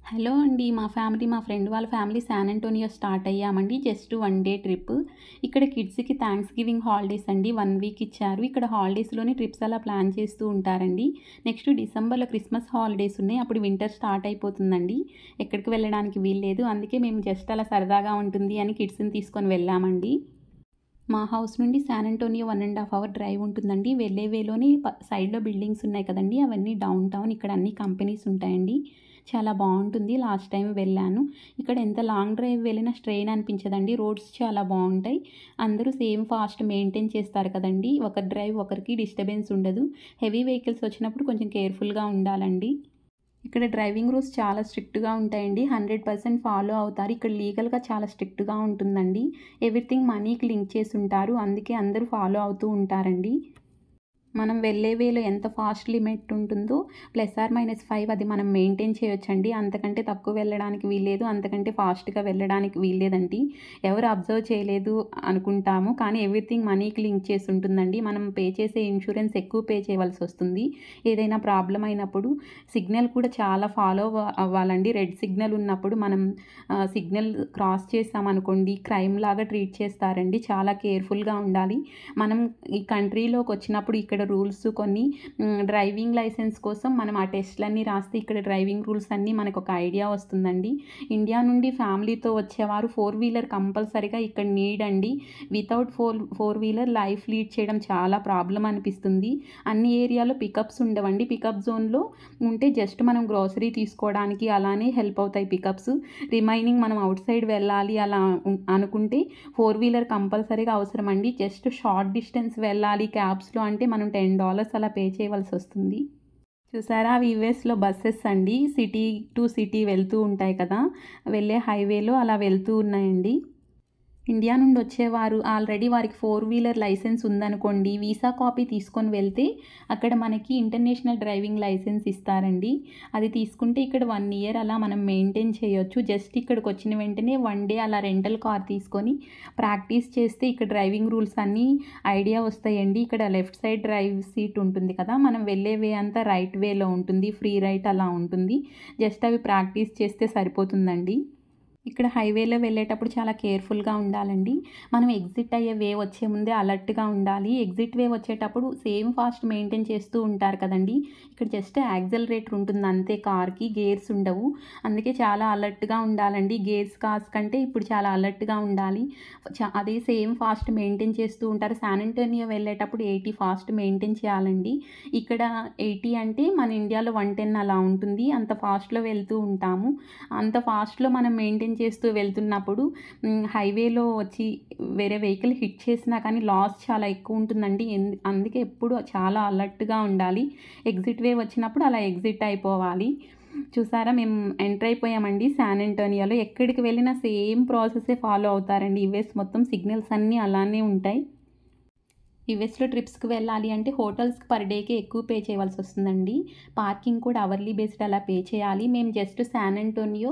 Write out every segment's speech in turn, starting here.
Hello అండి. మా friend వాళ్ళ ఫ్యామిలీ శాన్ అంటోనియో స్టార్ట్ అయ్యామండి. Just 1 day trip. ఇక్కడ కిడ్స్‌కి థాంక్స్ గివింగ్ హాలిడేస్ అండి. 1 వీక్ ఇచ్చారు. ఇక్కడ హాలిడేస్‌లోనే ట్రిప్స్ అలా ప్లాన్ చేస్తూ ఉంటారండి. నెక్స్ట్ డిసెంబర్‌లో క్రిస్మస్ హాలిడేస్ ఉన్నాయి. అప్పుడు వింటర్ స్టార్ట్ అయిపోతుందండి. ఎక్కడికి వెళ్ళడానికి వీల్లేదు. అందుకే మేము జస్ట్ అలా సరదాగా ఉంటుంది అని కిడ్స్‌ని తీసుకొని వెళ్ళామండి. మా హౌస్ నుండి శాన్ అంటోనియో 1 ½ అవర్ డ్రైవ్ ఉంటుందండి. వెళ్ళే వేలోనే సైడ్‌లో బిల్డింగ్స్ ఉన్నాయి కదండీ! అవన్నీ డౌన్ టౌన్. ఇక్కడ అన్ని కంపెనీస్ ఉంటాయండి. చాలా బావుంటుంది. లాస్ట్ టైమ్ వెళ్ళాను. ఇక్కడ ఎంత లాంగ్ డ్రైవ్ వెళ్ళినా స్ట్రెయిన్ అనిపించదండి. రోడ్స్ చాలా బావుంటాయి. అందరూ సేమ్ ఫాస్ట్ మెయింటైన్ చేస్తారు కదండీ! ఒకరి డ్రైవ్ ఒకరికి డిస్టర్బెన్స్ ఉండదు. హెవీ వెహికల్స్ వచ్చినప్పుడు కొంచెం కేర్‌ఫుల్‌గా ఉండాలండి. ఇక్కడ డ్రైవింగ్ రూల్స్ చాలా స్ట్రిక్ట్‌గా ఉంటాయండి. 100% ఫాలో అవుతారు. ఇక్కడ లీగల్‌గా చాలా స్ట్రిక్ట్‌గా ఉంటుందండి. ఎవ్రీథింగ్ మనీకి లింక్ చేసుంటారు. అందుకే అందరూ ఫాలో అవుతూ ఉంటారండి. మనం వెళ్ళే వేలో ఎంత ఫాస్ట్ లిమిట్ ఉంటుందో +/- 5 అది మనం మెయింటైన్ చేయొచ్చండి. అంతకంటే తక్కువ వెళ్ళడానికి వీల్లేదు. అంతకంటే ఫాస్ట్‌గా వెళ్ళడానికి వీల్లేదండి. ఎవరు అబ్జర్వ్ చేయలేదు అనుకుంటాము. కానీ ఎవ్రీథింగ్ మనీకి లింక్ చేసి ఉంటుందండి. మనం పే చేసే ఇన్స్యూరెన్స్ ఎక్కువ పే చేయవలసొస్తుంది. ఏదైనా ప్రాబ్లమ్ అయినప్పుడు సిగ్నల్ కూడా చాలా ఫాలో అవ్వాలండి. రెడ్ సిగ్నల్ ఉన్నప్పుడు మనం సిగ్నల్ క్రాస్ చేశామనుకోండి క్రైమ్ లాగా ట్రీట్ చేస్తారండి. చాలా కేర్‌ఫుల్‌గా ఉండాలి. మనం ఈ కంట్రీలోకొచ్చినప్పుడు ఇక్కడ రూల్స్ కొన్ని డ్రైవింగ్ లైసెన్స్ కోసం మనం ఆ టెస్ట్‌లన్నీ రాస్తే ఇక్కడ డ్రైవింగ్ రూల్స్ అన్నీ మనకొక ఐడియా వస్తుందండి. ఇండియా నుండి ఫ్యామిలీతో వచ్చేవారు 4 వీలర్ కంపల్సరీగా ఇక్కడ నీడ్ అండి. Without four wheeler life lead చేయడం చాలా ప్రాబ్లమ్ అనిపిస్తుంది. అన్ని ఏరియాలో పికప్స్ ఉండవండి. పికప్ జోన్‌లో ఉంటే జస్ట్ మనం గ్రోసరీ తీసుకోవడానికి అలానే హెల్ప్ అవుతాయి పికప్స్. రిమైనింగ్ మనం ఔట్ సైడ్ వెళ్ళాలి అలా అనుకుంటే 4 వీలర్ కంపల్సరీగా అవసరమండి. జస్ట్ షార్ట్ డిస్టెన్స్ వెళ్ళాలి క్యాబ్స్‌లో అంటే మనం $10 అలా పే చేయవలసొస్తుంది. చూసారా అవి యూఎస్‌లో బసెస్ అండి. సిటీ టు సిటీ వెళ్తూ ఉంటాయి కదా! వెళ్ళే హైవేలో అలా వెళ్తూ ఉన్నాయండి. ఇండియా నుండి వచ్చేవారు ఆల్రెడీ వారికి 4 వీలర్ లైసెన్స్ ఉందనుకోండి, వీసా కాపీ తీసుకొని వెళ్తే అక్కడ మనకి ఇంటర్నేషనల్ డ్రైవింగ్ లైసెన్స్ ఇస్తారండి. అది తీసుకుంటే ఇక్కడ 1 ఇయర్ అలా మనం మెయింటైన్ చేయొచ్చు. జస్ట్ ఇక్కడికొచ్చిన వెంటనే 1 డే అలా రెంటల్ కార్ తీసుకొని ప్రాక్టీస్ చేస్తే ఇక్కడ డ్రైవింగ్ రూల్స్ అన్నీ ఐడియా వస్తాయండి. ఇక్కడ లెఫ్ట్ సైడ్ డ్రైవ్ సీట్ ఉంటుంది కదా! మనం వెళ్ళే వే అంతా రైట్ వేలో ఉంటుంది. ఫ్రీ రైట్ అలా ఉంటుంది. జస్ట్ అవి ప్రాక్టీస్ చేస్తే సరిపోతుందండి. ఇక్కడ హైవేలో వెళ్ళేటప్పుడు చాలా కేర్‌ఫుల్‌గా ఉండాలండి. మనం ఎగ్జిట్ అయ్యే వే వచ్చే ముందే అలర్ట్‌గా ఉండాలి. ఎగ్జిట్ వే వచ్చేటప్పుడు సేమ్ ఫాస్ట్ మెయింటైన్ చేస్తూ ఉంటారు కదండీ! ఇక్కడ జస్ట్ యాక్సిలరేటర్ ఉంటుంది అంతే కార్‌కి. గేర్స్ ఉండవు. అందుకే చాలా అలర్ట్‌గా ఉండాలండి. కార్స్ కంటే ఇప్పుడు చాలా అలర్ట్‌గా ఉండాలి. అదే సేమ్ ఫాస్ట్ మెయింటైన్ చేస్తూ ఉంటారు. శాన్ అంటోనియో వెళ్ళేటప్పుడు 80 ఫాస్ట్ మెయింటైన్ చేయాలండి. ఇక్కడ 80 అంటే మన ఇండియాలో 110 అలా ఉంటుంది. అంత ఫాస్ట్‌లో వెళ్తూ ఉంటాము. అంత ఫాస్ట్‌లో మనం మెయింటైన్ చేస్తూ వెళ్తున్నప్పుడు హైవేలో వచ్చి వేరే వెహికల్ హిట్ చేసినా కానీ లాస్ చాలా ఎక్కువ ఉంటుందండి. అందుకే ఎప్పుడు చాలా అలర్ట్‌గా ఉండాలి. ఎగ్జిట్ వే వచ్చినప్పుడు అలా ఎగ్జిట్ అయిపోవాలి. చూసారా మేము ఎంటర్ అయిపోయామండి శాన్ అంటోనియోలో. ఎక్కడికి వెళ్ళినా సేమ్ ప్రాసెసే ఫాలో అవుతారండి. యూఎస్ మొత్తం సిగ్నల్స్ అన్నీ అలానే ఉంటాయి. యూఎస్‌లో ట్రిప్స్‌కి వెళ్ళాలి అంటే హోటల్స్‌కి పర్ డేకి ఎక్కువ పే చేయవలసొస్తుందండి. పార్కింగ్ కూడా అవర్లీ బేస్డ్ అలా పే చేయాలి. మేము జస్ట్ శాన్ అంటోనియో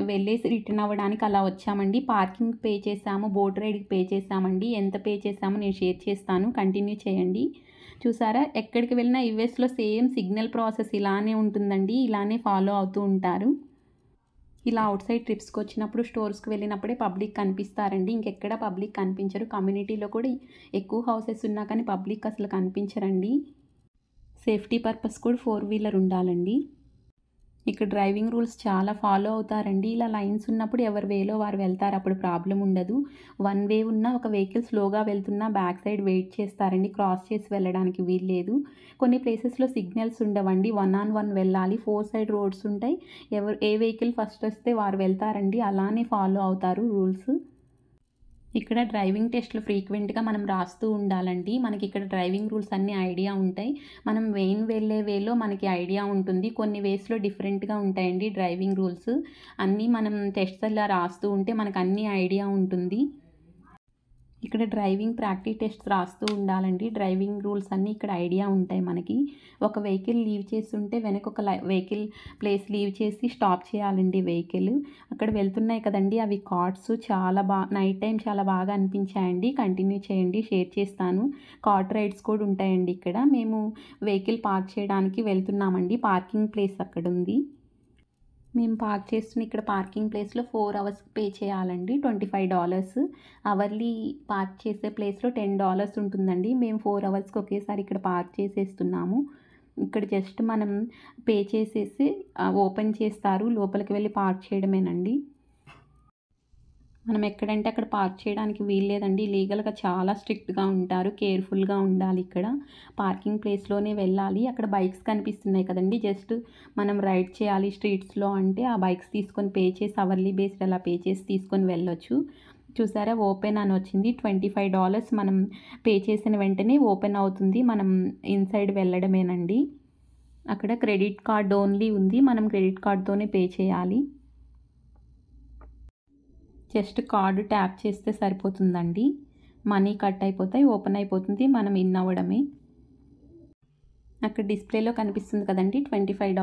వెళ్ళేసి రిటర్న్ అవ్వడానికి అలా వచ్చామండి. పార్కింగ్‌కి పే చేశాము. బోట్ రైడ్‌కి పే చేశామండి. ఎంత పే చేశామో నేను షేర్ చేస్తాను. కంటిన్యూ చేయండి. చూసారా ఎక్కడికి వెళ్ళినా యూఎస్‌లో సేమ్ సిగ్నల్ ప్రాసెస్ ఇలానే ఉంటుందండి. ఇలానే ఫాలో అవుతూ ఉంటారు. ఇలా ఔట్ సైడ్ ట్రిప్స్‌కొచ్చినప్పుడు, స్టోర్స్‌కి వెళ్ళినప్పుడే పబ్లిక్ కనిపిస్తారండి. ఇంకెక్కడ పబ్లిక్ కనిపించరు. కమ్యూనిటీలో కూడా ఎక్కువ హౌసెస్ ఉన్నా కానీ పబ్లిక్ అసలు కనిపించరండి. సేఫ్టీ పర్పస్ కూడా 4 వీలర్ ఉండాలండి. ఇక్కడ డ్రైవింగ్ రూల్స్ చాలా ఫాలో అవుతారండి. ఇలా లైన్స్ ఉన్నప్పుడు ఎవరి వేలో వారు వెళ్తారు. అప్పుడు ప్రాబ్లమ్ ఉండదు. వన్ వే ఉన్న ఒక వెహికల్ స్లోగా వెళ్తున్నా బ్యాక్ సైడ్ వెయిట్ చేస్తారండి. క్రాస్ చేసి వెళ్ళడానికి వీల్లేదు. కొన్ని ప్లేసెస్‌లో సిగ్నల్స్ ఉండవండి. వన్ ఆన్ వన్ వెళ్ళాలి. 4 సైడ్ రోడ్స్ ఉంటాయి. ఏ వెహికల్ ఫస్ట్ వస్తే వారు వెళ్తారండి. అలానే ఫాలో అవుతారు రూల్స్. ఇక్కడ డ్రైవింగ్ టెస్ట్‌లు ఫ్రీక్వెంట్‌గా మనం రాస్తూ ఉండాలండి. మనకిక్కడ డ్రైవింగ్ రూల్స్ అన్నీ ఐడియా ఉంటాయి. మనం వెళ్ళే వేలో మనకి ఐడియా ఉంటుంది. కొన్ని వేస్‌లో డిఫరెంట్‌గా ఉంటాయండి డ్రైవింగ్ రూల్స్. అన్నీ మనం టెస్ట్స్ అలా రాస్తూ ఉంటే మనకన్నీ ఐడియా ఉంటుంది. ఇక్కడ డ్రైవింగ్ ప్రాక్టీస్ టెస్ట్స్ రాస్తూ ఉండాలండి. డ్రైవింగ్ రూల్స్ అన్నీ ఇక్కడ ఐడియా ఉంటాయి మనకి. ఒక వెహికల్ లీవ్ చేసుంటే వెనక ఒక వెహికల్ ప్లేస్ లీవ్ చేసి స్టాప్ చేయాలండి వెహికల్. అక్కడ వెళ్తున్నాయి కదండీ! అవి కార్ట్స్ చాలా నైట్ టైమ్ చాలా బాగా అనిపించాయండి. కంటిన్యూ చేయండి. షేర్ చేస్తాను. కార్ట్ రైడ్స్ కూడా ఉంటాయండి ఇక్కడ. మేము వెహికల్ పార్క్ చేయడానికి వెళ్తున్నామండి. పార్కింగ్ ప్లేస్ అక్కడుంది. మేము పార్క్ చేస్తున్న ఇక్కడ పార్కింగ్ ప్లేస్‌లో 4 అవర్స్‌కి పే చేయాలండి. $25. అవర్లీ పార్క్ చేసే ప్లేస్‌లో $10 ఉంటుందండి. మేము 4 అవర్స్‌కి ఒకేసారి ఇక్కడ పార్క్ చేసేస్తున్నాము. ఇక్కడ జస్ట్ మనం పే చేసేసి ఓపెన్ చేస్తారు. లోపలికి వెళ్ళి పార్క్ చేయడమేనండి. మనం ఎక్కడంటే అక్కడ పార్క్ చేయడానికి వీల్లేదండి. లీగల్‌గా చాలా స్ట్రిక్ట్‌గా ఉంటారు. కేర్‌ఫుల్‌గా ఉండాలి ఇక్కడ. పార్కింగ్ ప్లేస్‌లోనే వెళ్ళాలి. అక్కడ బైక్స్ కనిపిస్తున్నాయి కదండీ! జస్ట్ మనం రైడ్ చేయాలి స్ట్రీట్స్‌లో అంటే ఆ బైక్స్ తీసుకొని పే చేసి అవర్లీ బేస్డ్ అలా పే చేసి తీసుకొని వెళ్ళొచ్చు. చూసారా ఓపెన్ అని వచ్చింది. $25 మనం పే చేసిన వెంటనే ఓపెన్ అవుతుంది. మనం ఇన్‌సైడ్ వెళ్ళడమేనండి. అక్కడ క్రెడిట్ కార్డ్ ఓన్లీ ఉంది. మనం క్రెడిట్ కార్డ్‌తోనే పే చేయాలి. జస్ట్ కార్డ్ ట్యాప్ చేస్తే సరిపోతుందండి. మనీ కట్ అయిపోతాయి. ఓపెన్ అయిపోతుంది. మనం ఇన్ అవ్వడమే. అక్కడ డిస్‌ప్లేలో కనిపిస్తుంది కదండీ $25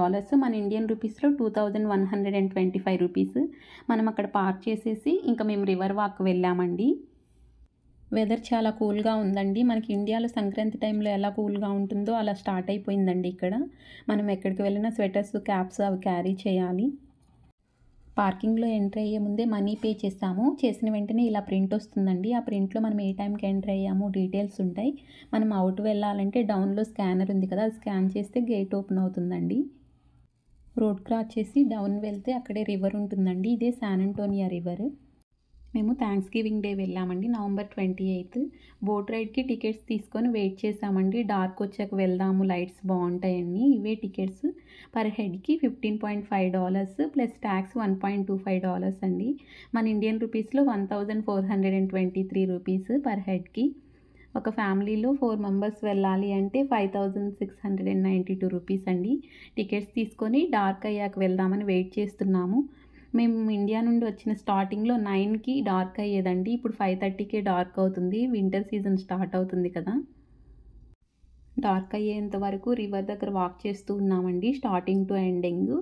మన ఇండియన్ రూపీస్‌లో 2125 రూపీస్. మనం అక్కడ పార్క్ చేసేసి ఇంకా మేము రివర్ వాక్ వెళ్ళామండి. వెదర్ చాలా కూల్‌గా ఉందండి. మనకి ఇండియాలో సంక్రాంతి టైంలో ఎలా కూల్‌గా ఉంటుందో అలా స్టార్ట్ అయిపోయిందండి ఇక్కడ. మనం ఎక్కడికి వెళ్ళినా స్వెటర్స్, క్యాప్స్ అవి క్యారీ చేయాలి. పార్కింగ్‌లో ఎంటర్ అయ్యే ముందే మనీ పే చేసాము. చేసిన వెంటనే ఇలా ప్రింట్ వస్తుందండి. ఆ ప్రింట్‌లో మనం ఏ టైంకి ఎంటర్ అయ్యాము డీటెయిల్స్ ఉంటాయి. మనం అవుట్ వెళ్ళాలంటే డౌన్‌లో స్కానర్ ఉంది కదా! అది స్కాన్ చేస్తే గేట్ ఓపెన్ అవుతుందండి. రోడ్ క్రాస్ చేసి డౌన్ వెళ్తే అక్కడే రివర్ ఉంటుందండి. ఇదే శాన్ అంటోనియా రివర్. మేము థాంక్స్ గివింగ్ డే వెళ్ళామండి. నవంబర్ 28 బోట్ రైడ్‌కి టికెట్స్ తీసుకొని వెయిట్ చేసామండి. డార్క్ వచ్చాక వెళ్దాము లైట్స్ బావుంటాయని. ఇవే టికెట్స్ పర్ హెడ్‌కి $15.5 ప్లస్ టాక్స్ $1.25 అండి. మన ఇండియన్ రూపీస్‌లో 1423 రూపీస్ పర్ హెడ్‌కి. ఒక ఫ్యామిలీలో 4 మెంబర్స్ వెళ్ళాలి అంటే 5692 రూపీస్ అండి. టికెట్స్ తీసుకొని డార్క్ అయ్యాక వెళ్దామని వెయిట్ చేస్తున్నాము. మేము ఇండియా నుండి వచ్చిన స్టార్టింగ్‌లో 9కి డార్క్ అయ్యేదండి. ఇప్పుడు 5:30కే డార్క్ అవుతుంది. వింటర్ సీజన్ స్టార్ట్ అవుతుంది కదా! డార్క్ అయ్యేంత వరకు రివర్ దగ్గర వాక్ చేస్తూ ఉన్నామండి. Starting to ending.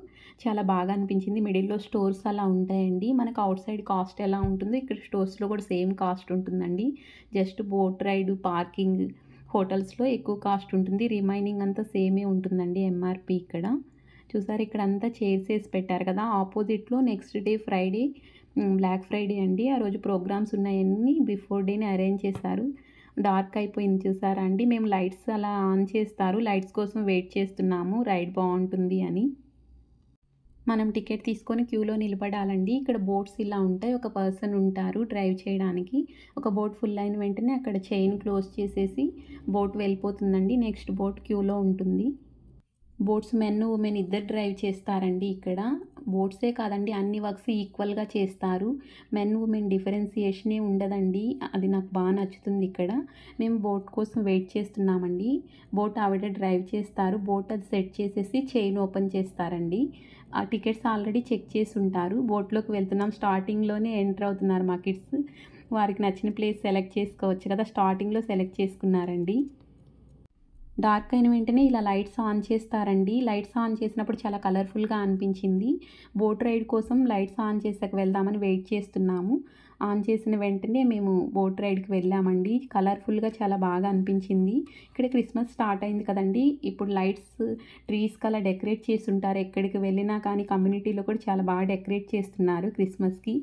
చాలా బాగా అనిపించింది. మిడిల్‌లో స్టోర్స్ అలా ఉంటాయండి. మనకు ఔట్ సైడ్ కాస్ట్ ఎలా ఉంటుందో ఇక్కడ స్టోర్స్‌లో కూడా సేమ్ కాస్ట్ ఉంటుందండి. జస్ట్ బోట్ రైడ్, పార్కింగ్, హోటల్స్‌లో ఎక్కువ కాస్ట్ ఉంటుంది. రిమైనింగ్ అంతా సేమే ఉంటుందండి ఎంఆర్‌పీ ఇక్కడ. చూసారా ఇక్కడంతా చైర్స్ ఏసి పెట్టారు కదా! ఆపోజిట్‌లో next day Friday black Friday అండి. ఆ రోజు ప్రోగ్రామ్స్ ఉన్నాయన్నీ బిఫోర్ డేనే అరేంజ్ చేశారు. డార్క్ అయిపోయింది చూసారా అండి. మేము లైట్స్ అలా ఆన్ చేస్తారు. లైట్స్ కోసం వెయిట్ చేస్తున్నాము. రైడ్ బావుంటుంది అని. మనం టికెట్ తీసుకొని క్యూలో నిలబడాలండి. ఇక్కడ బోట్స్ ఇలా ఉంటాయి. ఒక పర్సన్ ఉంటారు డ్రైవ్ చేయడానికి. ఒక బోట్ ఫుల్ అయిన వెంటనే అక్కడ చైన్ క్లోజ్ చేసేసి బోట్ వెళ్ళిపోతుందండి. నెక్స్ట్ బోట్ క్యూలో ఉంటుంది. బోట్స్ మెన్, ఉమెన్ ఇద్దరు డ్రైవ్ చేస్తారండి ఇక్కడ. బోట్సే కాదండి అన్ని వర్క్స్ ఈక్వల్‌గా చేస్తారు. మెన్, ఉమెన్ డిఫరెన్సియేషనే ఉండదండి. అది నాకు నచ్చుతుంది ఇక్కడ. మేము బోట్ కోసం వెయిట్ చేస్తున్నామండి. బోట్ ఆవిడ డ్రైవ్ చేస్తారు. బోట్ అది సెట్ చేసేసి చైన్ ఓపెన్ చేస్తారండి. ఆ టికెట్స్ ఆల్రెడీ చెక్ చేసి ఉంటారు. బోట్‌లోకి వెళ్తున్నాం. స్టార్టింగ్‌లోనే ఎంటర్ అవుతున్నారు మా కిడ్స్. వారికి నచ్చిన ప్లేస్ సెలెక్ట్ చేసుకోవచ్చు కదా! స్టార్టింగ్‌లో సెలెక్ట్ చేసుకున్నారండి. డార్క్ అయిన వెంటనే ఇలా లైట్స్ ఆన్ చేస్తారండి. లైట్స్ ఆన్ చేసినప్పుడు చాలా కలర్‌ఫుల్‌గా అనిపించింది. బోట్ రైడ్ కోసం లైట్స్ ఆన్ చేసాక వెళ్దామని వెయిట్ చేస్తున్నాము. ఆన్ చేసిన వెంటనే మేము బోట్ రైడ్‌కి వెళ్ళామండి. కలర్‌ఫుల్‌గా చాలా బాగా అనిపించింది. ఇక్కడ క్రిస్మస్ స్టార్ట్ అయింది కదండీ! ఇప్పుడు లైట్స్ ట్రీస్‌కి అలా డెకరేట్ చేసుంటారు. ఎక్కడికి వెళ్ళినా కానీ కమ్యూనిటీలో కూడా చాలా బాగా డెకరేట్ చేస్తున్నారు క్రిస్మస్‌కి.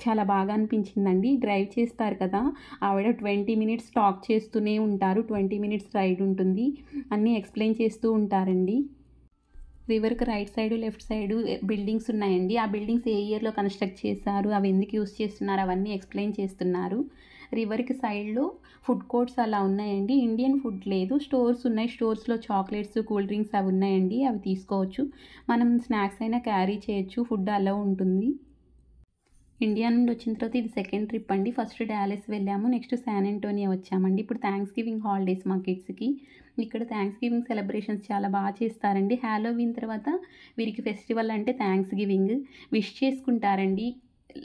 చాలా బాగా అనిపించిందండి. డ్రైవ్ చేస్తారు కదా! ఆవిడ 20 మినిట్స్ టాక్ చేస్తూనే ఉంటారు. 20 మినిట్స్ రైడ్ ఉంటుంది. అన్నీ ఎక్స్‌ప్లెయిన్ చేస్తూ ఉంటారండి. రివర్‌కి right side, left side buildings ఉన్నాయండి. ఆ బిల్డింగ్స్ ఏ ఇయర్‌లో కన్‌స్ట్రక్ట్ చేశారు, అవి ఎందుకు యూజ్ చేస్తున్నారు, అవన్నీ ఎక్స్‌ప్లెయిన్ చేస్తున్నారు. రివర్‌కి సైడ్‌లో ఫుడ్ కోర్ట్స్ అలా ఉన్నాయండి. ఇండియన్ ఫుడ్ లేదు. స్టోర్స్ ఉన్నాయి. స్టోర్స్‌లో చాక్లెట్స్, కూల్ డ్రింక్స్ అవి ఉన్నాయండి. అవి తీసుకోవచ్చు. మనం స్నాక్స్ అయినా క్యారీ చేయొచ్చు. ఫుడ్ అలౌ ఉంటుంది. ఇండియా నుండి వచ్చిన తర్వాత ఇది సెకండ్ ట్రిప్ అండి. ఫస్ట్ డాలస్ వెళ్ళాము. నెక్స్ట్ శాన్ అంటోనియో వచ్చామండి. ఇప్పుడు థాంక్స్ గివింగ్ హాలిడేస్ మా కిడ్స్‌కి. ఇక్కడ థాంక్స్ గివింగ్ సెలబ్రేషన్స్ చాలా చేస్తారండి. హాలోవీన్ తర్వాత వీరికి ఫెస్టివల్ అంటే థాంక్స్ గివింగ్. విష్ చేసుకుంటారండి.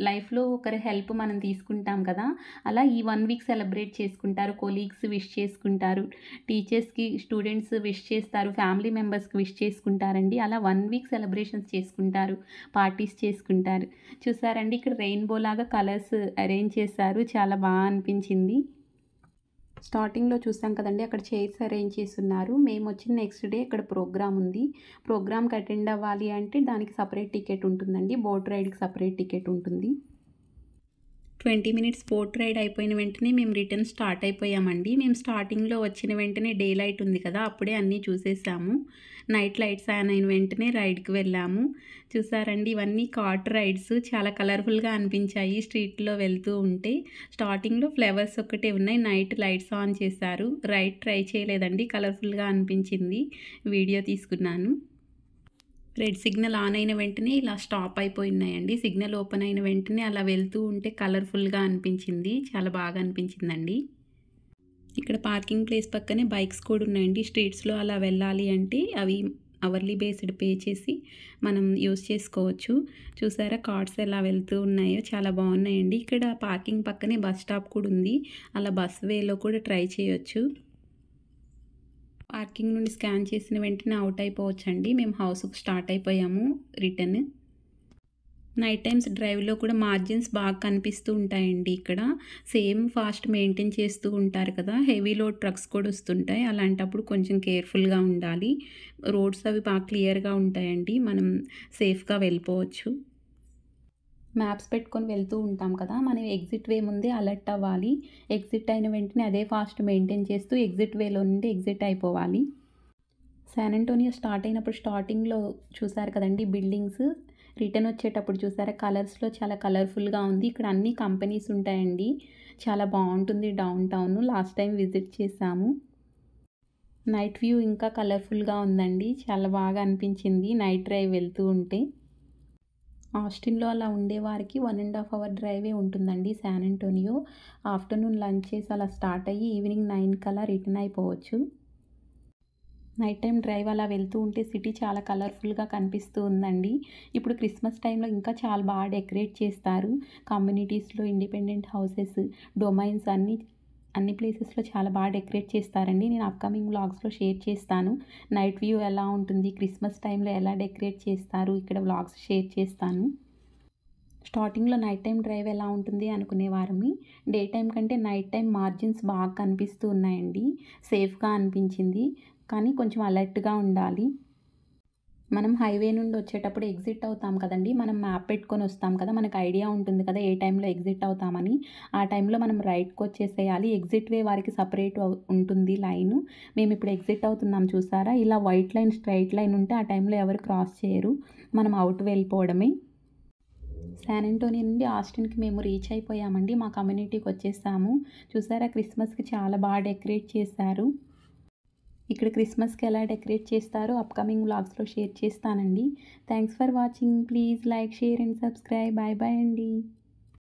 లైఫ్‌లో ఒకరి హెల్ప్ మనం తీసుకుంటాం కదా! అలా ఈ 1 వీక్ సెలబ్రేట్ చేసుకుంటారు. కొలీగ్స్ విష్ చేసుకుంటారు. టీచర్స్‌కి స్టూడెంట్స్ విష్ చేస్తారు. ఫ్యామిలీ మెంబర్స్‌కి విష్ చేసుకుంటారండి. అలా 1 వీక్ సెలబ్రేషన్స్ చేసుకుంటారు. పార్టీస్ చేసుకుంటారు. చూసారండి ఇక్కడ రెయిన్‌బో లాగా కలర్స్ అరేంజ్ చేశారు. చాలా అనిపించింది. స్టార్టింగ్‌లో చూసాం కదండీ! అక్కడ చైర్స్ అరేంజ్ చేసున్నారు. మేమొచ్చిన నెక్స్ట్ డే ఇక్కడ ప్రోగ్రామ్ ఉంది. ప్రోగ్రామ్‌కి అటెండ్ అవ్వాలి అంటే దానికి సెపరేట్ టికెట్ ఉంటుందండి. బోట్ రైడ్‌కి సెపరేట్ టికెట్ ఉంటుంది. 20 మినిట్స్ బోట్ రైడ్ అయిపోయిన వెంటనే మేము రిటర్న్ స్టార్ట్ అయిపోయామండి. మేము స్టార్టింగ్‌లో వచ్చిన వెంటనే డే లైట్ ఉంది కదా! అప్పుడే అన్నీ చూసేసాము. నైట్ లైట్స్ ఆన్ అయిన వెంటనే రైడ్‌కి వెళ్ళాము. చూసారండి ఇవన్నీ కార్ట్ రైడ్స్ చాలా కలర్‌ఫుల్‌గా అనిపించాయి స్ట్రీట్‌లో వెళ్తూ ఉంటే. స్టార్టింగ్‌లో ఫ్లవర్స్ ఒక్కటే ఉన్నాయి. నైట్ లైట్స్ ఆన్ చేశారు. రైడ్ ట్రై చేయలేదండి. కలర్‌ఫుల్‌గా అనిపించింది. వీడియో తీసుకున్నాను. రెడ్ సిగ్నల్ ఆన్ అయిన వెంటనే ఇలా స్టాప్ అయిపోయినాయండి. సిగ్నల్ ఓపెన్ అయిన వెంటనే అలా వెళ్తూ ఉంటే కలర్‌ఫుల్‌గా అనిపించింది. చాలా బాగా అనిపించిందండి. ఇక్కడ పార్కింగ్ ప్లేస్ పక్కనే బైక్స్ కూడా ఉన్నాయండి. స్ట్రీట్స్‌లో అలా వెళ్ళాలి అంటే అవి అవర్లీ బేస్డ్ పే చేసి మనం యూజ్ చేసుకోవచ్చు. చూసారా కార్స్ ఎలా వెళ్తూ ఉన్నాయో చాలా బాగున్నాయండి. ఇక్కడ పార్కింగ్ పక్కనే బస్ స్టాప్ కూడా ఉంది. అలా బస్ వేలో కూడా ట్రై చేయొచ్చు. పార్కింగ్ నుండి స్కాన్ చేసిన వెంటనే అవుట్ అయిపోవచ్చండి. మేము హౌస్‌కి స్టార్ట్ అయిపోయాము రిటర్న్. నైట్ టైమ్స్ డ్రైవ్‌లో కూడా మార్జిన్స్ బాగా కనిపిస్తూ ఉంటాయండి ఇక్కడ. సేమ్ ఫాస్ట్ మెయింటైన్ చేస్తూ ఉంటారు కదా! హెవీ లోడ్ ట్రక్స్ కూడా వస్తుంటాయి. అలాంటప్పుడు కొంచెం కేర్‌ఫుల్‌గా ఉండాలి. రోడ్స్ అవి బాగా క్లియర్‌గా ఉంటాయండి. మనం సేఫ్‌గా వెళ్ళిపోవచ్చు. మ్యాప్స్ పెట్టుకొని వెళ్తూ ఉంటాం కదా! మనం ఎగ్జిట్ వే ముందే అలర్ట్ అవ్వాలి. ఎగ్జిట్ అయిన వెంటనే అదే ఫాస్ట్ మెయింటైన్ చేస్తూ ఎగ్జిట్ వేలో నుండి ఎగ్జిట్ అయిపోవాలి. శాన్ అంటోనియో స్టార్ట్ అయినప్పుడు స్టార్టింగ్‌లో చూసారు కదండీ బిల్డింగ్స్. రిటర్న్ వచ్చేటప్పుడు చూసారా కలర్స్‌లో చాలా కలర్‌ఫుల్‌గా ఉంది. ఇక్కడ అన్ని కంపెనీస్ ఉంటాయండి. చాలా బావుంటుంది down town. Last time visit చేశాము. నైట్ వ్యూ ఇంకా కలర్‌ఫుల్‌గా ఉందండి. చాలా బాగా అనిపించింది నైట్ డ్రైవ్ వెళ్తూ ఉంటే. ఆస్టిన్‌లో అలా ఉండేవారికి 1 ½ అవర్ డ్రైవే ఉంటుందండి శాన్ అంటోనియో. ఆఫ్టర్‌నూన్ లంచ్ చేసి అలా స్టార్ట్ అయ్యి ఈవినింగ్ 9 కల్లా రిటర్న్ అయిపోవచ్చు. నైట్ టైమ్ డ్రైవ్ అలా వెళ్తూ ఉంటే సిటీ చాలా కలర్‌ఫుల్‌గా కనిపిస్తూ ఉందండి. ఇప్పుడు క్రిస్మస్ టైంలో ఇంకా చాలా బాగా డెకరేట్ చేస్తారు. కమ్యూనిటీస్‌లో ఇండిపెండెంట్ హౌసెస్, డొమైన్స్ అన్ని ప్లేసెస్‌లో చాలా బాగా డెకరేట్ చేస్తారండి. నేను అప్‌కమింగ్ వ్లాగ్స్‌లో షేర్ చేస్తాను. నైట్ వ్యూ ఎలా ఉంటుంది, క్రిస్మస్ టైంలో ఎలా డెకరేట్ చేస్తారు, ఇక్కడ వ్లాగ్స్ షేర్ చేస్తాను. స్టార్టింగ్‌లో నైట్ టైమ్ డ్రైవ్ ఎలా ఉంటుంది అనుకునేవారమి. డే టైమ్ కంటే నైట్ టైమ్ మార్జిన్స్ బాగా కనిపిస్తూ ఉన్నాయండి. సేఫ్‌గా అనిపించింది. కానీ కొంచెం అలర్ట్‌గా ఉండాలి. మనం హైవే నుండి వచ్చేటప్పుడు ఎగ్జిట్ అవుతాం కదండీ! మనం మ్యాప్ పెట్టుకొని వస్తాం కదా! మనకు ఐడియా ఉంటుంది కదా! ఏ టైంలో ఎగ్జిట్ అవుతామని. ఆ టైంలో మనం రైట్‌కొచ్చేసేయాలి. ఎగ్జిట్ వే వారికి సెపరేట్ ఉంటుంది లైను. మేమిప్పుడు ఎగ్జిట్ అవుతున్నాం చూసారా? ఇలా వైట్ లైన్, స్ట్రెయిట్ లైన్ ఉంటే ఆ టైంలో ఎవరు క్రాస్ చేయరు. మనం అవుట్ వెళ్ళిపోవడమే. శాన్ అంటోనియో నుండి ఆస్టిన్‌కి మేము రీచ్ అయిపోయామండి. మా కమ్యూనిటీకి వచ్చేసాము. చూసారా క్రిస్మస్‌కి చాలా బాగా డెకరేట్ చేశారు. ఇక్కడ క్రిస్మస్‌కి ఎలా డెకరేట్ చేస్తారో అప్‌కమింగ్ వ్లాగ్స్‌లో షేర్ చేస్తానండి. Thanks for watching. Please like, share and subscribe. Bye bye అండి.